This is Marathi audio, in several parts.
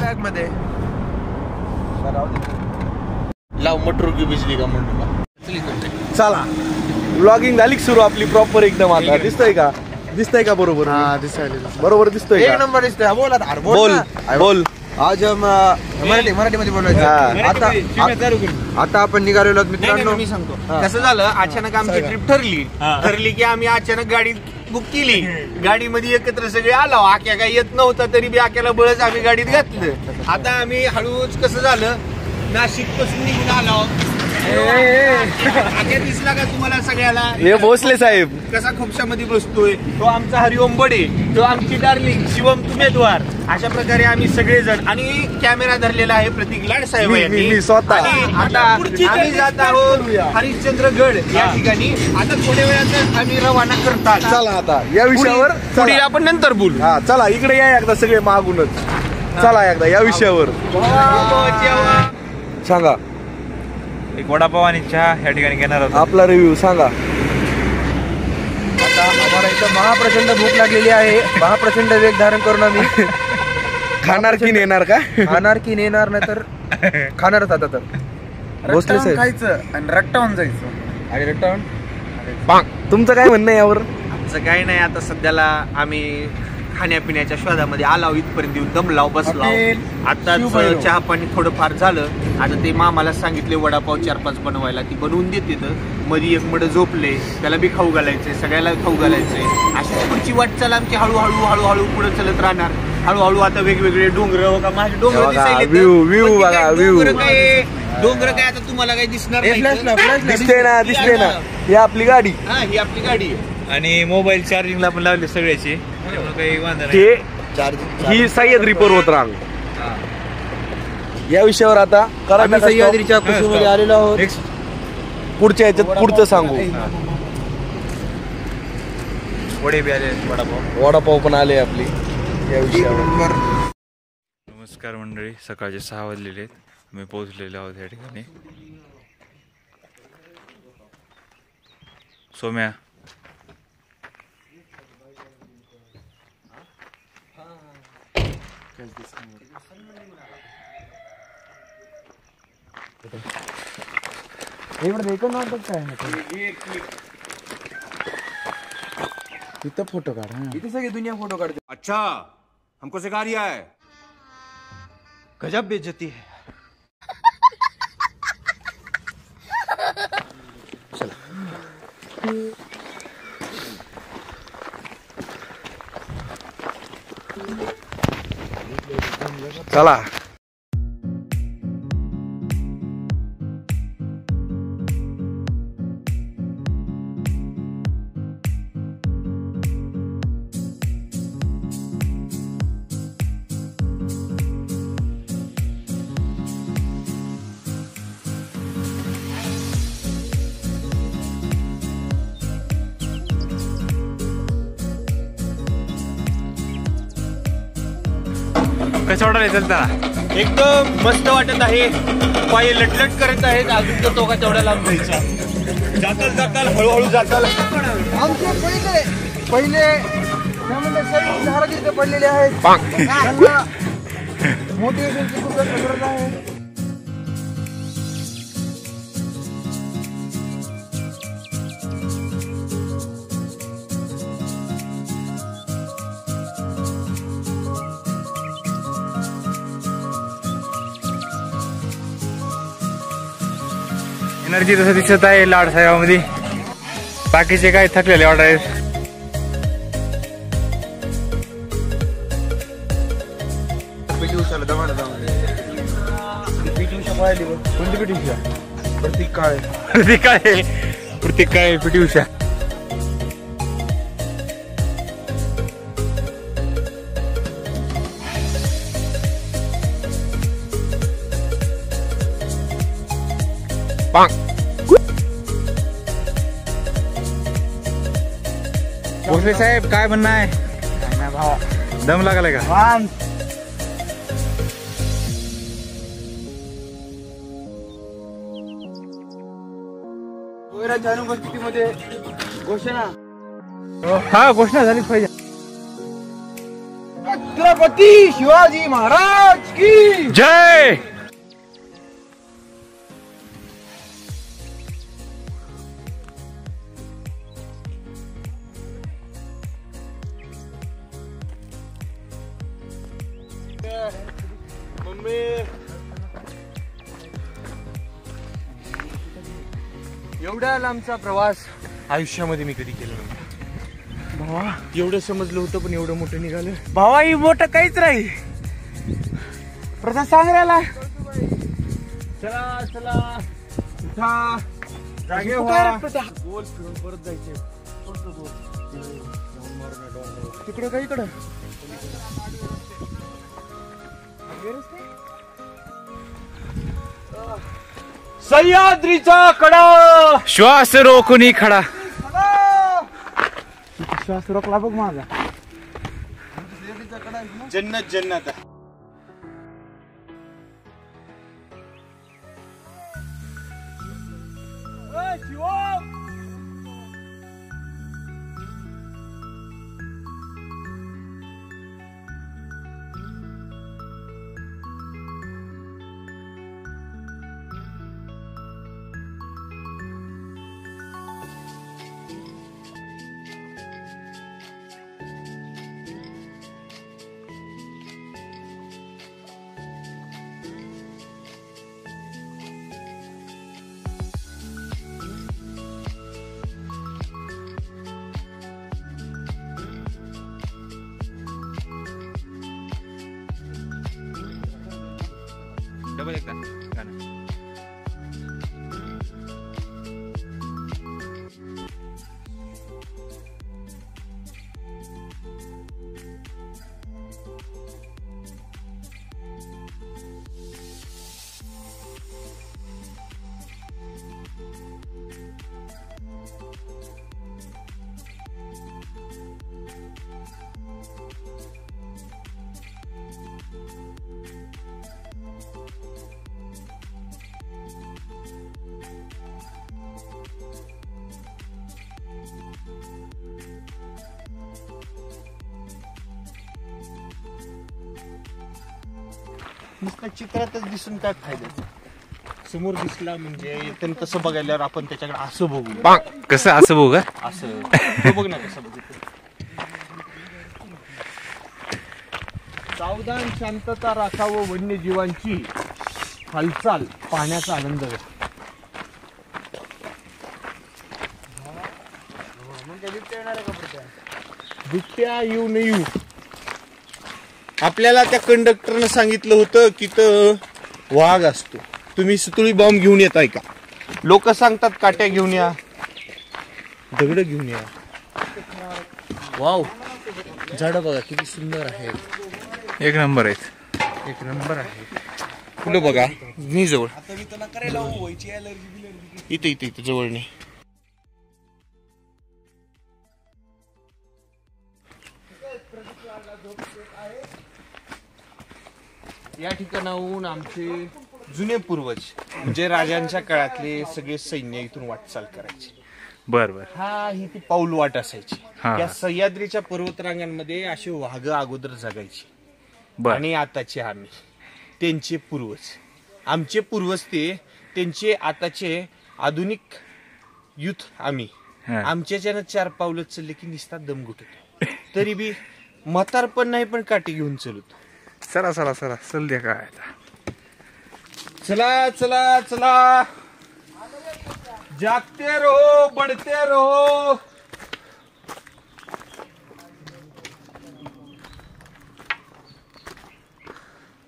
बॅग मध्ये लाव मटरू की बिजली का म्हणून. चला ब्लॉगिंग झाली सुरू आपली प्रॉपर एकदम. आता दिसतंय का बरोबर? हाँ दिसायला बरोबर दिसतोय एक का? नंबर दिसतोय. बोला बोल बोल. आज मराठीमध्ये बोलायचं. आता आपण निघालेलो मित्रांनो. मी सांगतो कसं झालं. अचानक आमची ट्रिप ठरली की आम्ही अचानक गाडी बुक केली. गाडीमध्ये एकत्र सगळे आलो. आक्या काही येत नव्हता तरी बी आक्याला बळच आम्ही गाडीत घातलं. आता आम्ही हळूच कसं झालं नाशिक पासून निघून आलो. आक्या दिसला का तुम्हाला सगळ्याला? हे भोसले साहेब कसा खोपशामध्ये बसतोय तो आमचा हरिओम बडे, तो आमची डार्लिंग शिवम तुमेद्वार. अशा प्रकारे आम्ही सगळेजण आणि कॅमेरा धरलेला आहे प्रतीक लाड साहेब यांनी. मी स्वतः. आणि आता आम्ही जात आहोत हरिश्चंद्रगड या ठिकाणी. आता थोड्या वेळात आम्ही रवाना करतात. चला आता या विषयावर पुढे आपण नंतर बोलू. हा चला इकडे या एकदा सगळे मागूनच. चला एकदा या विषयावर सांगा. एक वडापाव आणि चहा या ठिकाणी घेणार आहोत. आपला रिव्ह्यू सांगा. आता आम्हाला इथं महाप्रचंड भूक लागलेली आहे. महाप्रचंड वेग धारण करून आम्ही खाणार की नेणार का? खाणार की नेणार नाही तर खाणारच. आता तर भोसले साहेब खायचं आणि रट्टावून जायचं. आणि रिटर्न तुमचं काय म्हणणं आहे यावर? आमचं काही नाही. आता सध्याला आम्ही खाण्यापिण्याच्या शोधामध्ये आलाव. इथपर्यंत येऊन दमलाव बसलाव. आताच चहा पाणी थोडंफार झालं. आता ते मामाला सांगितले वडापाव 4-5 बनवायला. ती बनवून देते. तर मध्ये एक मड झोपले त्याला बी खाऊ घालायचंय. सगळ्याला खाऊ घालायचंय. अशी पुढची वाटचाल आमची हळूहळू पुढे चलत राहणार. हळूहळू आता वेगवेगळे डोंगर का माझे डोंगर दिसायले. डोंगर काय आता तुम्हाला काही दिसणार नाही. दिसते ना ही आपली गाडी. हा ही आपली गाडी आहे. आणि मोबाईल चार्जिंगला पण लावले सगळ्याची. काही वांधा नाही. ते ही सह्याद्री पर्वत रांग. या विषयावर आता करा. सह्याद्रीच्या कुशीमध्ये आलेलो आहोत. पुढच्या याच्यात पुढचं सांगू. वडे बी आले. वडापाव पण आले आपली या विषयावर. नमस्कार मंडळी. सकाळचे 6 वाजलेले आहेत. मी पोहोचलेलो आहोत या ठिकाणी. सोम्या तिथं फोटो काढ. इथे सगळी दुनिया फोटो काढते. अच्छा हमको सिखा रिया है. गजब बेइज्जती है. चला कसं वाटलं चलता? एकदम मस्त वाटत आहे. पाय लटलट करत आहेत. अजून तर तो का तेवढा लांब जायचा. जाताल हळूहळू जाताल. आमचे पहिले सगळे झाडं तिथे पडलेले आहेत. मोटिवेशनची खूप गरज आहे. एनर्जी तसं दिसत आहे लाड साहेबांमध्ये. बाकीचे काय थकलेले वाटत आहेत. पीटी उषाला दमाला जाऊन पीटी उषा पाहिली बघ. कोणती पीटी उषा? प्रतीक काळे. प्रत्येक काय पीटी उषा. भोसले साहेब काय म्हणणं आहे? दम लागलाय का? कोयराच्या अनुपस्थितीमध्ये घोषणा. हा घोषणा झालीच पाहिजे. छत्रपती शिवाजी महाराज की जय. एवढा लांबचा प्रवास आयुष्यामध्ये मी कधी केला नव्हता. भावा एवढं समजलं होतं पण एवढं मोठं निघालं. भावा ही मोठं काहीच नाही. प्रसाद सांगण्याला चला चला उठा जागे व्हा. गोल फिरून परत जायचे. तिकडं काय इकडं सह्याद्रीचा कडा श्वास रोखून खडा. श्वास रोखला बघ माझा. जन्नत जन्नत. डबल एकदा गाणं. नुसतं चित्रातच दिसून काय फायदा. समोर दिसला म्हणजे येतं तसं बघायल्यावर आपण त्याच्याकडे असं बघू. कसं असं बघू का? असं तो बघ ना कसं बघितलं. सावधान शांतता राखावं वन्यजीवांची हालचाल पाहण्याचा आनंद घ्या. बिबट्या येऊ न येऊ. आपल्याला त्या कंडक्टरनं सांगितलं होतं की तर वाघ असतो. तुम्ही सुतळी बॉम्ब घेऊन येताय का? लोक सांगतात काट्या घेऊन या, दगड घेऊन या. वाव, झाडं बघा किती सुंदर आहेत. एक नंबर आहेत. एक नंबर आहे. फुलं बघा मी जवळ इथे इथे इथे जवळ नाही. या ठिकाणाहून आमचे जुने पूर्वज म्हणजे राजांच्या काळातले सगळे सैन्य इथून वाटचाल करायचे. बर बर. हा ही ती पाऊल वाट असायची. हा. या सह्याद्रीच्या पर्वतरांगांमध्ये असे वाघ अगोदर जगायचे. बर. आणि आताचे आम्ही त्यांचे पूर्वज, आमचे पूर्वज ते, त्यांचे आताचे आधुनिक युथ आम्ही. हा. आमच्याच्यानं 4 पावलं चालले की निस्तात दम घुटतो. तरी बी म्हातार पण नाही पण काठी घेऊन चलतो. चला चला चला चल द्या काय आता. चला चला चला, जागते रहो बढ़ते रहो.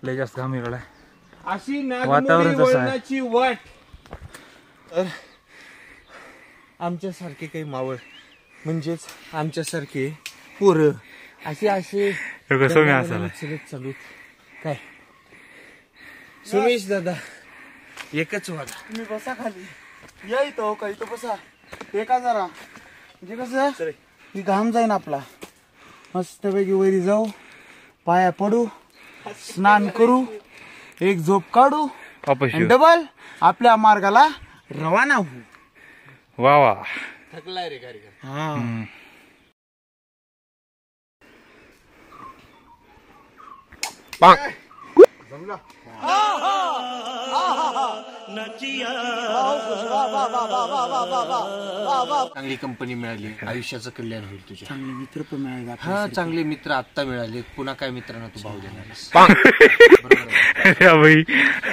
लय जास्त घाम येलाय. अशी वातावरण नागमोडी तसं आहे. वळणाची वाट. तर आमच्यासारखे काही मावळ म्हणजेच आमच्यासारखे पोरं असे असे सोम्या असायला. चलत चालू. काय सुमेश दादा एकच वागा. तुम्ही बसा खाली. या इथं का इथं बसा. एका जरा म्हणजे कसं की घाम जाईन आपला. मस्तपैकी वरी जाऊ, पाया पडू, स्नान करू, एक झोप काढू वापस आणि येऊ. डबल आपल्या मार्गाला रवाना होऊ. वा वा. थकलाय रे कारीगर. हा. चांगली कंपनी मिळाली, आयुष्याचं कल्याण होईल तुझ्या. चांगले मित्र पण मिळाले हा, चांगले मित्र आत्ता मिळाले, पुन्हा काय मित्रांना तू भाव देणार?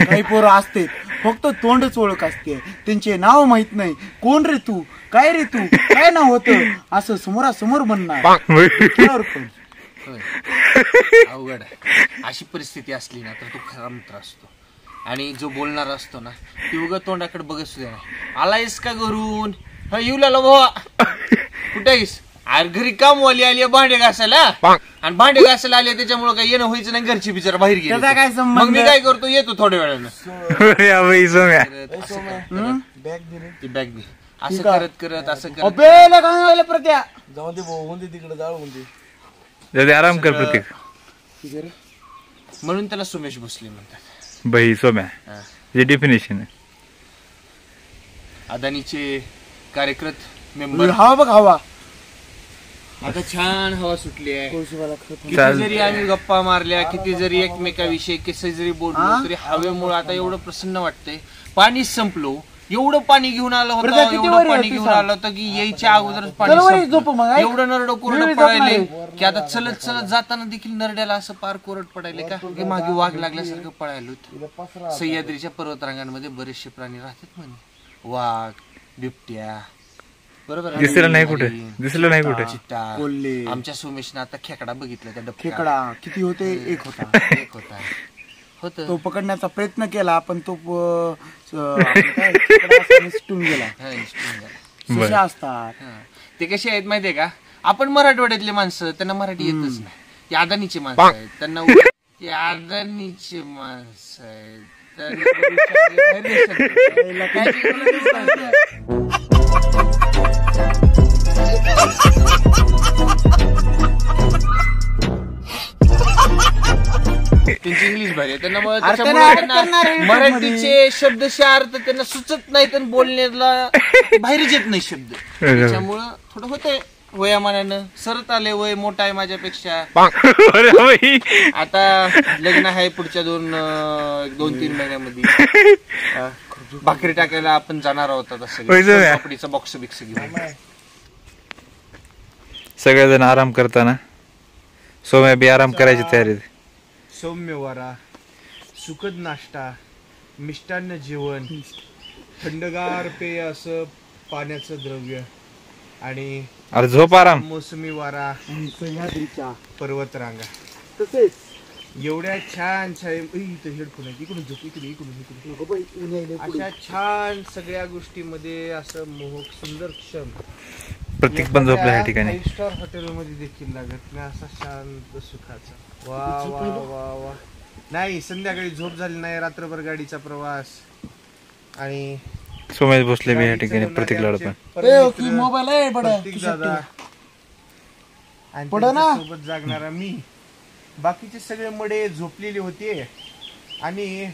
काही पोरं असते फक्त तोंडच ओळख असते, त्यांचे नाव माहित नाही. कोण रे तू, काय रे तू, काय नाव होतं, असं समोरासमोर बनणार. पण होय. अवघड आहे. अशी परिस्थिती असली ना तर तू खरा मित्र असतो. आणि जो बोलणार असतो ना ती उगा तोंडाकडे बघत सुद्धा नाही. आलायस का घरून? हा, येऊ लागलो भावा. कुठे आहेस? अरे घरी कामवाली आली भांडे घासायला, आणि भांडे घासायला आले त्याच्यामुळे काही येणं व्हायचं नाही. घरची बिचारा बाहेर गेली. त्याचा काय संबंध? मग मी काय करतो, येतो थोड्या वेळानं. बॅग दिली ती बॅग दे. असं करत करत असं करत अबे काय प्रत्या जाऊन दे भाऊ, होऊन दे तिकडे, जाऊ होऊन दे. आराम कर प्रतीक. म्हणून त्याला सुमेश भोसले म्हणतात. भाई सोम्या जे डेफिनेशन आहे. अदानीचे कार्यक्रत मेंबर. हवा बघ हवा. आता छान हवा सुटली आहे. किती चाल. जरी आम्ही गप्पा मारल्या, किती जरी एकमेकाविषयी किस्से जरी बोललो, तरी हवेमुळे आता एवढं प्रसन्न वाटतंय. पाणी संपलो, एवढं पाणी घेऊन आलं होतं, एवढं पाणी घेऊन आलं होतं की यायच्या अगोदरच पाणी संपलं. एवढं नरडं कोरडं पडायले की आता चलत चलत जाताना देखील नरड्याला असं पार कोरड पडायले का मागे वाघ लागल्यासारखं पळायलो. सह्याद्रीच्या पर्वतरांगांमध्ये बरेचसे प्राणी राहतात म्हणे, वाघ, बिबट्या, बरोबर. दिसलं नाही कुठे, दिसलं नाही कुठे. चित्ता. कोल्हे. आमच्या सुमेशनं आता खेकडा बघितला, त्या खेकडा किती होते? एक होता. एक होता. तो पकडण्याचा प्रयत्न केला पण तो निसटून गेला. सुशा असतात. ते कसे आहेत माहितीये का, आपण मराठवाड्यातले माणसं, त्यांना मराठी येतच नाही. ते अदानीचे माणसं आहेत, त्यांना ते अदानीचे माणसं आहेत, त्यांची इंग्लिश भारी आहे. त्यांना मराठीचे शब्दशः अर्थ त्यांना सुचत नाही, तर बोलण्याला बाहेरच येत नाही शब्द. त्याच्यामुळं थोडं होतंय वयामानानं. सरत आले, वय मोठा आहे माझ्यापेक्षा. आता लग्न आहे पुढच्या 2-3 महिन्यामध्ये. भाकरी टाकायला आपण जाणार आहोत आता सगळं, पापडीचा बॉक्स बिक्स घेऊन. सगळेजण आराम करताना सोम्या बी आराम करायची तयारी. सौम्य वारा, सुखद नाश्ता, मिष्टान्न जेवण, थंडगार पेय असं पाण्याचं द्रव्य, आणि अरे झोप आराम. मोसमी वारा, सह्याद्रीच्या पर्वतरांगा. तसेच एवढ्या छान छान हेडफोन आहे, इकडून झोप, इकडून अशा छान सगळ्या गोष्टीमध्ये असं मोहक सुंदर क्षण. प्रतीक पण झोपला या ठिकाणी. 5 स्टार हॉटेलमध्ये देखील लागत नाही असा शांत सुखाचा. वा वा वा वा. नाही, संध्याकाळी झोप झाली नाही, रात्रभर गाडीचा प्रवास. आणि सोमेश भोसले मी या ठिकाणी प्रतीक लाडपण. मोबाईल आहे प्रतीक दादा आणि सोबत जागणारा मी. बाकीचे सगळे मडे झोपलेले होते आणि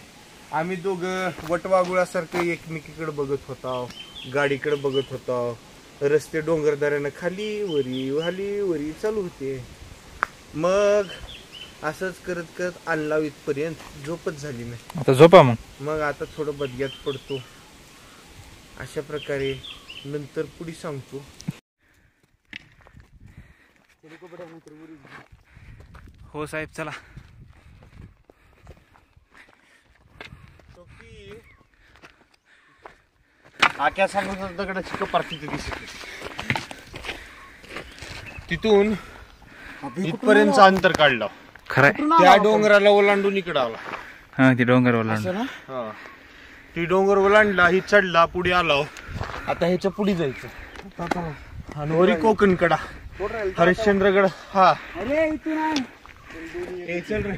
आम्ही दोघं वटवागुळासारखं एकमेकीकडे बघत होतो, गाडीकडे बघत होतो. रस्ते डोंगरदऱ्यानं खाली वरी चालू होते. मग असंच करत करत आणला इथपर्यंत, झोपच झाली नाही. आता झोपा मग आता थोडं बदग्यात पडतो. अशा प्रकारे नंतर पुढे सांगतो. हो साहेब, चला. आक्या सांगत दगडाची कपार तिथे दिसते. तिथून इथपर्यंत अंतर काढलं. खरंय. त्या डोंगराला ओलांडून इकडे आला. हा, ती डोंगर ओलांड. ती डोंगर ओलांडला, ही चढला, पुढे आलो. आता ह्याच्या पुढे जायचं. आणि वरी कोकणकडा, हरिश्चंद्रगड. हा, अरे इथून आहे. चल रे.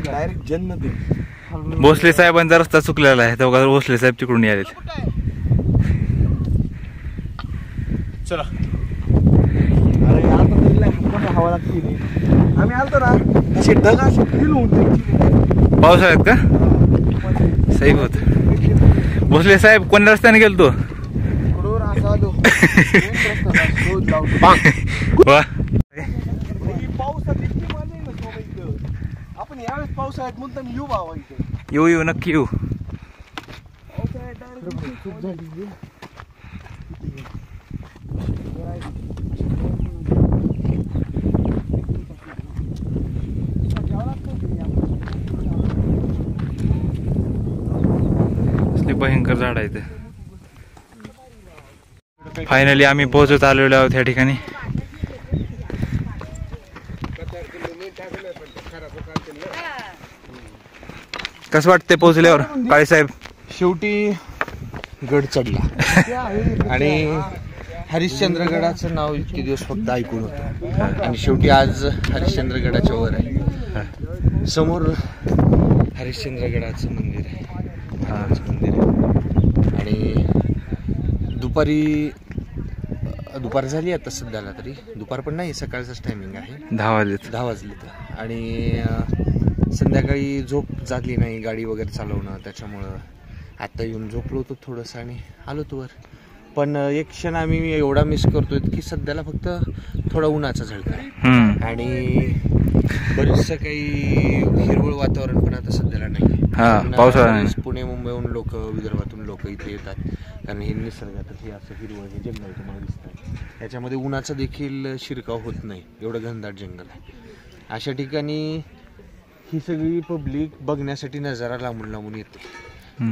डायरेक्ट जन्नत आहे. भोसले साहेबांचा रस्ता चुकलेला आहे, तेव्हा भोसले साहेब तिकडून यायले. चला. अरे आता तरी हवा लागते. आम्ही आलतो ना असे ढग असे फील होऊन जायचे. पावसाळ्यात का साहेब होत. भोसले साहेब कोणत्या रस्त्याने गेलतो? रोडवर असं आलो. वा पाऊस आणि यावेळेस पावसाळ्यात म्हणतो मी येऊ बाबा इथे. येऊ नक्की येऊ. खूप झाली. असली भयंकर झाड आहे ते. फायनली आम्ही पोहोचत आलेलो आहोत या ठिकाणी. कसं वाटते पोहोचल्यावर काळे साहेब? शेवटी गड चढला आणि हरिश्चंद्रगडाचं नाव इतके दिवस फक्त ऐकून होतं आणि शेवटी आज हरिश्चंद्रगडाच्या वर आहे. समोर हरिश्चंद्रगडाचं मंदिर आहे, महादेवाचं मंदिर आहे. आणि दुपार झाली आता सध्याला तरी. दुपार पण नाही, सकाळचंच टायमिंग आहे. 10 वाजले. आणि संध्याकाळी झोप जागली नाही, गाडी वगैरे चालवणं, त्याच्यामुळं आता येऊन झोपलो होतो थोडंसं आणि आलो तो वर. पण एक क्षण आम्ही एवढा मिस करतोय की सध्याला फक्त थोडा उन्हाचा झळका आहे आणि बरेचसं काही हिरवळ वातावरण पण आता सध्याला नाही. पावसाळा. पुणे मुंबईहून लोक, विदर्भातून लोक इथे येतात कारण हे निसर्गात हे असं हिरवळ हे जंगल तुम्हाला दिसतात. याच्यामध्ये उन्हाचा देखील शिरकाव होत नाही, एवढं घनदाट जंगल आहे. अशा ठिकाणी ही सगळी पब्लिक बघण्यासाठी नजारा लांबून येते.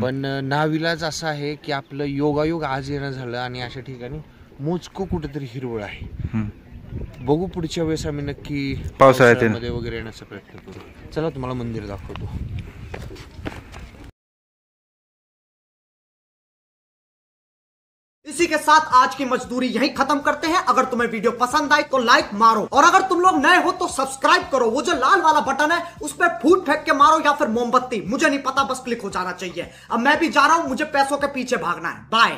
पण नाविलाज असं आहे की आपलं योगायोग आज येणं झालं आणि अशा ठिकाणी मोजको कुठेतरी हिरवळ आहे. बघू पुढच्या वेळेस आम्ही नक्की पावसाळ्यामध्ये वगैरे येण्याचा प्रयत्न करू. चला तुम्हाला मंदिर दाखवतो. इसी के साथ आज की मजदूरी यहीं खत्म करते हैं. अगर तुम्हें वीडियो पसंद आई तो लाइक मारो और अगर तुम लोग नए हो तो सब्सक्राइब करो. वो जो लाल वाला बटन है उस पर फूट फेंक के मारो या फिर मोमबत्ती, मुझे नहीं पता, बस क्लिक हो जाना चाहिए. अब मैं भी जा रहा हूं, मुझे पैसों के पीछे भागना है. बाय.